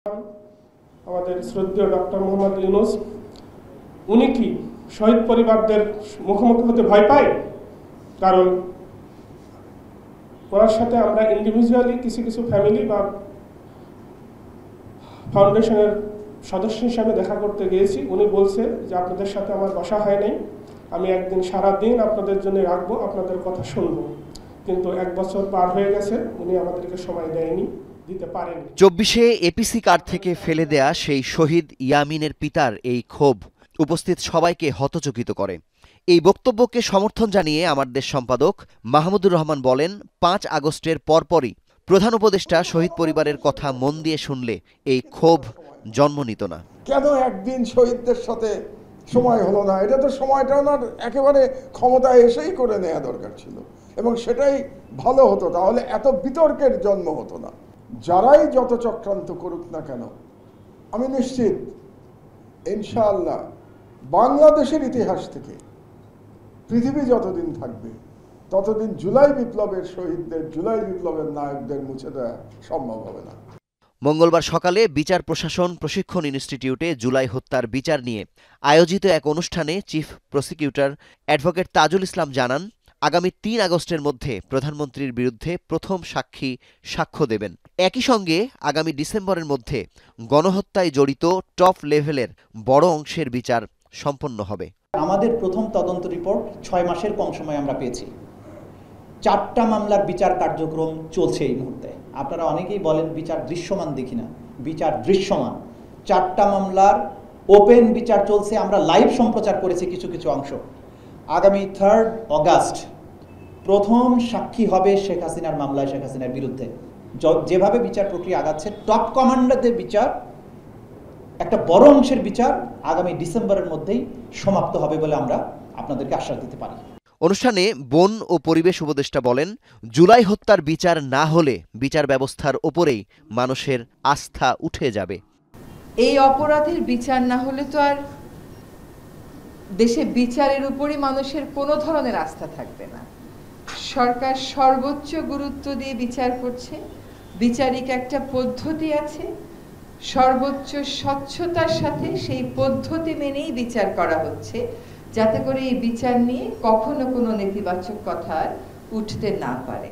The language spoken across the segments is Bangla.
আমাদের শ্রদ্ধেয় ডক্টর মোহাম্মদ ইউনূস উনি কি শহীদ পরিবারদের মুখোমুখি হতে ভয় পায়? কারণ ওনার সাথে আমরা ইন্ডিভিজুয়ালি কিছু ফ্যামিলি বা ফাউন্ডেশনের সদস্য হিসাবে দেখা করতে গিয়েছি। উনি বলছে যে আপনাদের সাথে আমার বসা হয় নাই, আমি একদিন সারাদিন আপনাদের জন্য রাখবো, আপনাদের কথা শুনবো। কিন্তু 1 বছর পার হয়ে গেছে, উনি আমাদেরকে সময় দেয়নি, দিতে পারেনি। 24-এ এপিসি কার্ড থেকে ফেলে দেয়া সেই শহীদ ইয়ামিনের পিতার এই ক্ষোভ উপস্থিত সবাইকে হতচকিত করে। এই বক্তব্যকে সমর্থন জানিয়ে আমার দেশ সম্পাদক মাহমুদুর রহমান বলেন, 5 আগস্টের পরপরই প্রধান উপদেষ্টা শহীদ পরিবারের কথা মন দিয়ে শুনলে এই ক্ষোভ জন্ম নিত না। কেন একদিন শহীদদের সাথে সময় হলো না? এটা তো সময়টা ওনার একেবারে ক্ষমতায় এসেই করে নেওয়া দরকার ছিল, এবং সেটাই ভালো হতো, তাহলে এত বিতর্কের জন্ম হতো না। যারাই যত চক্রান্ত করুক না কেন, আমি নিশ্চিত ইনশাআল্লাহ বাংলাদেশের ইতিহাস থেকে পৃথিবী যতদিন থাকবে ততদিন জুলাই বিপ্লবের শহীদদের, জুলাই বিপ্লবের নায়কদের মুছে দেওয়া সম্ভব হবে না। মঙ্গলবার সকালে বিচার প্রশাসন প্রশিক্ষণ ইনস্টিটিউটে জুলাই হত্যার বিচার নিয়ে আয়োজিত এক অনুষ্ঠানে chief prosecutor advocate Tajul Islam জানান, আগামী 3 আগস্টের মধ্যে প্রধানমন্ত্রীর বিরুদ্ধে প্রথম সাক্ষী সাক্ষ্য দেবেন। একই সঙ্গে আগামী ডিসেম্বরের মধ্যে গণহত্যায় জড়িত টপ লেভেলের বড় অংশের বিচার সম্পন্ন হবে। আমাদের প্রথম তদন্ত রিপোর্ট 6 মাসের কম সময় আমরা পেয়েছি। 4টা মামলার বিচার কার্যক্রম চলছে এই মুহূর্তে। আপনারা অনেকেই বলেন বিচার দৃশ্যমান দেখি না, বিচার দৃশ্যমান। 4টা মামলার ওপেন বিচার চলছে, আমরা লাইভ সম্প্রচার করেছি কিছু অংশ। আগামী 3 অগাস্ট প্রথম সাক্ষী হবে শেখ হাসিনার মামলায়, শেখ হাসিনার বিরুদ্ধে। যেভাবে বিচার প্রক্রিয়া আগাচ্ছে, টপ কমান্ডারদের বিচার, একটা বড় অংশের বিচার আগামী ডিসেম্বরের মধ্যেই সমাপ্ত হবে বলে আমরা আপনাদেরকে আশ্বাস দিতে পারি। অনুষ্ঠানে বন ও পরিবেশ উপদেষ্টা বলেন, জুলাই হত্যার বিচার না হলে বিচার ব্যবস্থার ওপরেই মানুষের আস্থা উঠে যাবে। এই অপরাধের বিচার না হলে তো আর দেশে বিচারের উপরই মানুষের কোনো ধরনের আস্থা থাকবে না। সরকার সর্বোচ্চ গুরুত্ব দিয়ে বিচার করছে, বিচারিক একটা পদ্ধতি আছে, সর্বোচ্চ স্বচ্ছতার সাথে সেই পদ্ধতি মেনেই বিচার করা হচ্ছে, যাতে করে এই বিচার নিয়ে কখনো কোনো নেতিবাচক কথা উঠতে না পারে।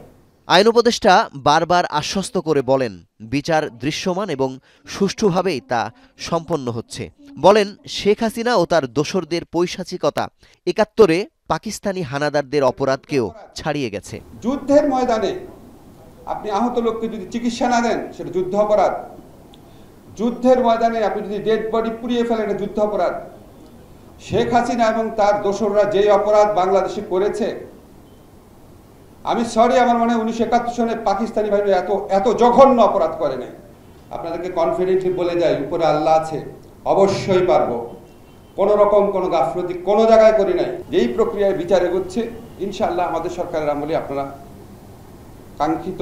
আইন উপদেষ্টা বারবার আশ্বস্ত করে বলেন, বিচার দৃশ্যমান এবং সুষ্ঠুভাবেই তা সম্পন্ন হচ্ছে। বলেন, শেখ হাসিনা ও তার দোসরদের পৈশাচিকতা 71-এ পাকিস্তানি হানাদারদের অপরাধকেও ছাড়িয়ে গেছে। যুদ্ধের ময়দানে আপনি আহত লোককে যদি চিকিৎসা না দেন, সেটা যুদ্ধ অপরাধ। যুদ্ধের ময়দানে আপনি যদি ডেড বডি পুড়িয়ে ফেলেন, এটা যুদ্ধ অপরাধ। শেখ হাসিনা এবং তার দোসররা যে অপরাধ বাংলাদেশে করেছে, আমি সরি, আমার মনে হয় 1971 সনে পাকিস্তানি বাহিনী এত জঘন্য অপরাধ করে নাই। আপনাদেরকে কনফিডেন্টলি বলে যায়, উপরে আল্লাহ আছে, অবশ্যই পারবো। কোনো রকম কোনো গাফলতি কোনো জায়গায় করি নাই। যেই প্রক্রিয়ায় বিচার এগোচ্ছে, ইনশাআল্লাহ আমাদের সরকারের আমলে আপনারা কাঙ্ক্ষিত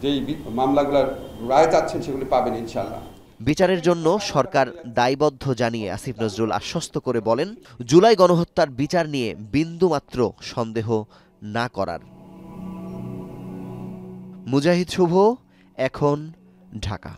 যেই মামলাগুলোর রায় চাচ্ছেন সেগুলি পাবেন ইনশাআল্লাহ। বিচারের জন্য সরকার দায়বদ্ধ জানিয়ে আসিফ নজরুল আশ্বস্ত করে বলেন, জুলাই গণহত্যার বিচার নিয়ে বিন্দুমাত্র সন্দেহ না করার। মুজাহিদ শুভ, এখন, ঢাকা।